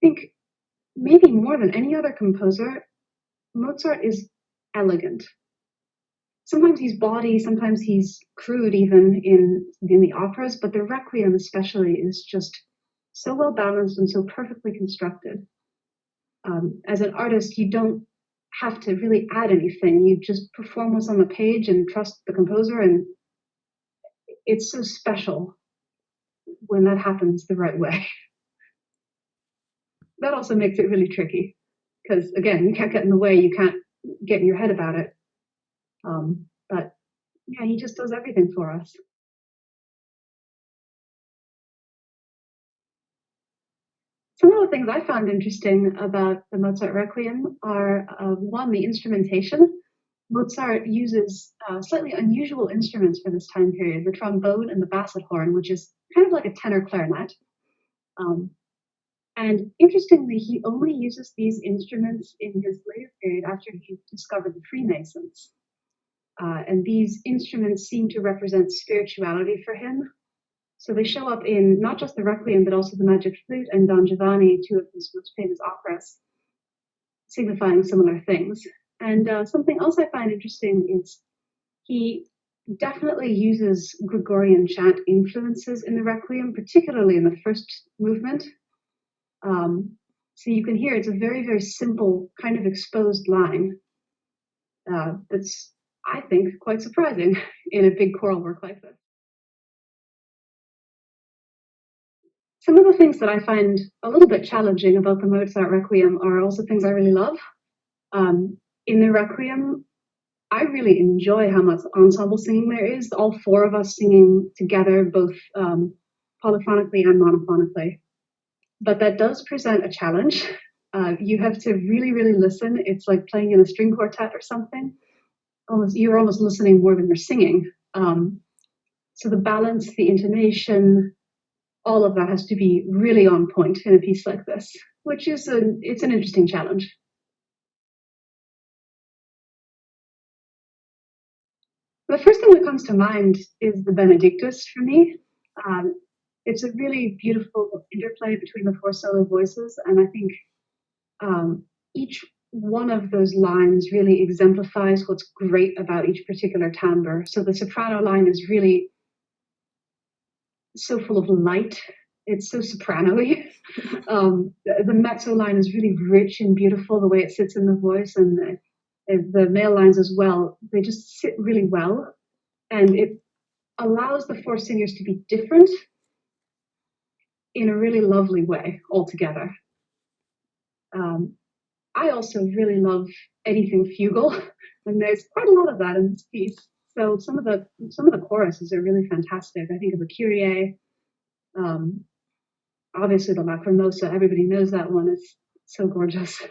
think maybe more than any other composer, Mozart is elegant. Sometimes he's bawdy, sometimes he's crude even in the operas, but the Requiem especially is just so well balanced and so perfectly constructed. As an artist, you don't have to really add anything. You just perform what's on the page and trust the composer, and it's so special when that happens the right way. That also makes it really tricky because, again, you can't get in the way, you can't get in your head about it. But yeah, he just does everything for us. Some of the things I found interesting about the Mozart Requiem are, one, the instrumentation. Mozart uses slightly unusual instruments for this time period, the trombone and the basset horn, which is kind of like a tenor clarinet. And interestingly, he only uses these instruments in his later period after he discovered the Freemasons. And these instruments seem to represent spirituality for him. So they show up in not just the Requiem, but also the Magic Flute and Don Giovanni, two of his most famous operas, signifying similar things. And something else I find interesting is he definitely uses Gregorian chant influences in the Requiem, particularly in the first movement. So you can hear it's a very, very simple kind of exposed line that's, I think, quite surprising in a big choral work like this. Some of the things that I find a little bit challenging about the Mozart Requiem are also things I really love. In the Requiem, I really enjoy how much ensemble singing there is, all four of us singing together, both polyphonically and monophonically. But that does present a challenge. You have to really, really listen. It's like playing in a string quartet or something. You're almost listening more than you're singing. So the balance, the intonation, all of that has to be really on point in a piece like this, which is it's an interesting challenge. The first thing that comes to mind is the Benedictus for me. It's a really beautiful interplay between the four solo voices, and I think each one of those lines really exemplifies what's great about each particular timbre. So the soprano line is really so full of light. It's so soprano-y. The mezzo line is really rich and beautiful, the way it sits in the voice, and the male lines as well. They just sit really well, and it allows the four singers to be different in a really lovely way altogether. I also really love anything fugal, and there's quite a lot of that in this piece. So some of the choruses are really fantastic. I think of the Kyrie, obviously the Lacrimosa. Everybody knows that one. It's so gorgeous.